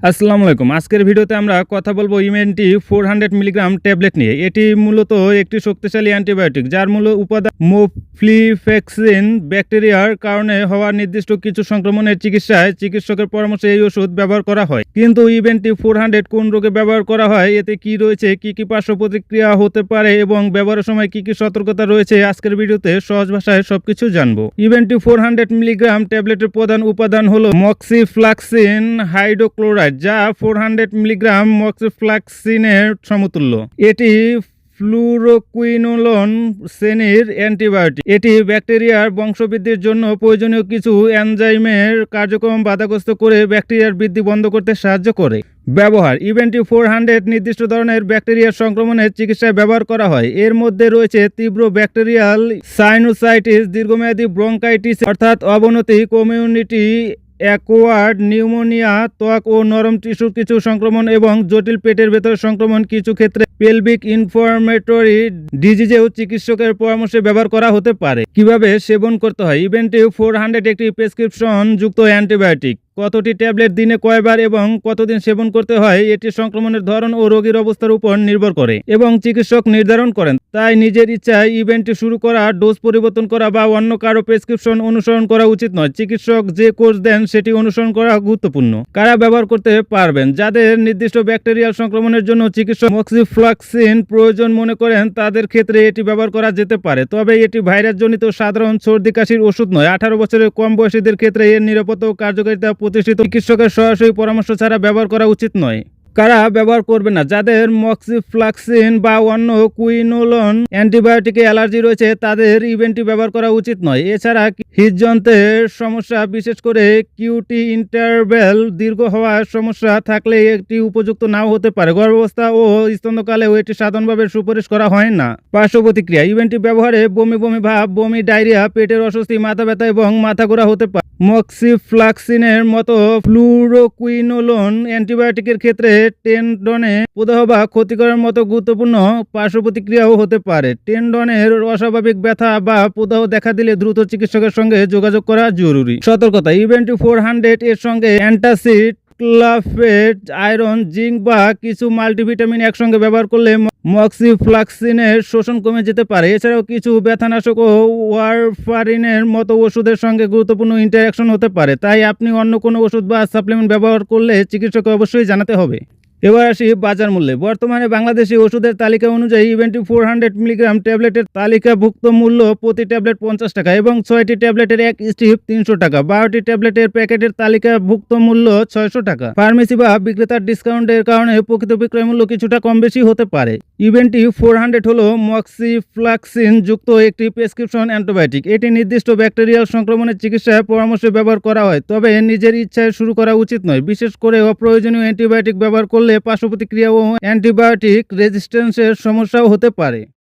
আসসালামু আলাইকুম। আজকের ভিডিওতে আমরা কথা বলবো ইমেনটি 400 মিলিগ্রাম ট্যাবলেট নিয়ে। এটি মূলত একটি শক্তিশালী অ্যান্টিবায়োটিক যার মূল উপাদান মোফ্লিফেক্সিন। ব্যাকটেরিয়ার কারণে হওয়া নির্দিষ্ট কিছু সংক্রমণের চিকিৎসায় চিকিৎসকের পরামর্শে এই ওষুধ ব্যবহার করা হয়। কিন্তু ইমেনটি 400 কোন রোগে ব্যবহার করা হয়, এতে কি রয়েছে, কি পার্শ্ব প্রতিক্রিয়া হতে পারে এবং ব্যবহারের সময় কি সতর্কতা রয়েছে, আজকের ভিডিওতে সহজ ভাষায় সবকিছু জানবো। ইমেনটি 400 মিলিগ্রাম ট্যাবলেটের প্রধান উপাদান হলো মক্সিফ্লাক্সিন হাইড্রোক্লোরাইড, যা 400 মিলিগ্রাম মক্সিফ্লাক্সিনের সমতুল্য। এটি ফ্লুরোকুইনোলোন শ্রেণীর অ্যান্টিবায়োটিক। এটি ব্যাকটেরিয়ার বংশবৃদ্ধির জন্য প্রয়োজনীয় কিছু এনজাইমের কার্যক্রম বাধাগ্রস্ত করে ব্যাকটেরিয়ার বৃদ্ধি বন্ধ করতে সাহায্য করে। ব্যবহার: ইমেনটি 400 নির্দিষ্ট ধরনের ব্যাকটেরিয়ার সংক্রমণের চিকিৎসায় ব্যবহার করা হয়। এর মধ্যে রয়েছে তীব্র ব্যাকটেরিয়াল সাইনোসাইটিস, দীর্ঘমেয়াদী ব্রঙ্কাইটিস অর্থাৎ অবনতি, কমিউনিটি অ্যাকোয়ার্ড নিউমোনিয়া, ত্বক ও নরম টিস্যুর কিছু সংক্রমণ এবং জটিল পেটের ভেতরের সংক্রমণ। কিছু ক্ষেত্রে পেলভিক ইনফ্লামেটরি ডিজিজেও চিকিৎসকের পরামর্শে ব্যবহার করা হতে পারে। কিভাবে সেবন করতে হয়? ইমেনটি 400 একটি প্রেসক্রিপশন যুক্ত অ্যান্টিবায়োটিক। কতটি ট্যাবলেট দিনে কয়বার এবং কতদিন সেবন করতে হয় এটি সংক্রমণের ধরন ও রোগীর অবস্থার উপর নির্ভর করে এবং চিকিৎসক নির্ধারণ করেন। তাই নিজের ইচ্ছায় ইমেনটি শুরু করা, ডোজ পরিবর্তন করা বা অন্য কারো প্রেসক্রিপশন অনুসরণ করা উচিত নয়। চিকিৎসক যে কোর্স দেন সেটি অনুসরণ করা গুরুত্বপূর্ণ। কারা ব্যবহার করতে পারবেন? যাদের নির্দিষ্ট ব্যাকটেরিয়াল সংক্রমণের জন্য চিকিৎসক মক্সিফ্লাক্সিন প্রয়োজন মনে করেন তাদের ক্ষেত্রে এটি ব্যবহার করা যেতে পারে, তবে এটি ভাইরাসজনিত সাধারণ সর্দি কাশির ওষুধ নয়। 18 বছরের কম বয়সীদের ক্ষেত্রে এর নিরাপত্তা ও কার্যকারিতা প্রতিষ্ঠিত চিকিৎসকের সরাসরি পরামর্শ ছাড়া ব্যবহার করা উচিত নয়। কারা ব্যবহার করবে না? যাদের মক্সিফ্লাক্সিন বা অন্য কুইনোলোন অ্যান্টিবায়োটিকে অ্যালার্জি রয়েছে তাদের ইমেনটি ব্যবহার করা উচিত নয়। এছাড়া হৃদযন্ত্রের সমস্যা, বিশেষ করে কিউটি ইন্টারভ্যাল দীর্ঘ হওয়ার সমস্যা থাকলে এটি উপযুক্ত নাও হতে পারে। গর্ভাবস্থা ও স্তন্যকালেও এটি সাধারণভাবে সুপারিশ করা হয় না। পার্শ্ব প্রতিক্রিয়া: ইমেনটি ব্যবহারে বমি ভাব, বমি, ডায়রিয়া, পেটের অস্বস্তি, মাথা ব্যথা এবং মাথা ঘোরা হতে পারে। মক্সিফ্লাক্সিনের মতো ফ্লুরোকুইনোলোন অ্যান্টিবায়োটিকের ক্ষেত্রে টেন্ডনে প্রদাহ বা ক্ষতিকরের মতো গুরুত্বপূর্ণ পার্শ্ব প্রতিক্রিয়াও হতে পারে। টেন্ডনের অস্বাভাবিক ব্যথা বা প্রদাহ দেখা দিলে দ্রুত চিকিৎসকের সঙ্গে যোগাযোগ করা জরুরি। সতর্কতা: ইমেনটি 400 এর সঙ্গে অ্যান্টাসিড, ক্লাফেট, আয়রন, জিঙ্ক বা কিছু মাল্টিভিটামিন একসঙ্গে ব্যবহার করলে মক্সিফ্লাক্সিনের শোষণ কমে যেতে পারে। এছাড়াও কিছু ব্যথানাশক ও ওয়ারফারিনের মতো ওষুধের সঙ্গে গুরুত্বপূর্ণ ইন্টারঅ্যাকশন হতে পারে। তাই আপনি অন্য কোনো ওষুধ বা সাপ্লিমেন্ট ব্যবহার করলে চিকিৎসককে অবশ্যই জানাতে হবে। এবার আসি বাজার মূল্যে। বর্তমানে বাংলাদেশি ওষুধের তালিকা অনুযায়ী ইমেনটি 400 মিলিগ্রাম ট্যাবলেটের তালিকাভুক্ত মূল্য প্রতি ট্যাবলেট 50 টাকা এবং 6টি ট্যাবলেটের এক স্ট্রিপ 300 টাকা। 12টি ট্যাবলেটের প্যাকেটের তালিকাভুক্ত মূল্য 600 টাকা। ফার্মেসি বা বিক্রেতার ডিসকাউন্টের কারণে প্রকৃত বিক্রয় মূল্য কিছুটা কম বেশি হতে পারে। ইমেনটি 400 হলো মক্সিফ্লাক্সিন যুক্ত একটি প্রেসক্রিপশন অ্যান্টিবায়োটিক। এটি নির্দিষ্ট ব্যাকটেরিয়াল সংক্রমণের চিকিৎসায় পরামর্শে ব্যবহার করা হয়, তবে নিজের ইচ্ছায় শুরু করা উচিত নয়। বিশেষ করে অপ্রয়োজনীয় অ্যান্টিবায়োটিক ব্যবহার করলে পার্শ্ব প্রতিক্রিয়া ও অ্যান্টিবায়োটিক রেজিস্ট্যান্সের সমস্যাও হতে পারে।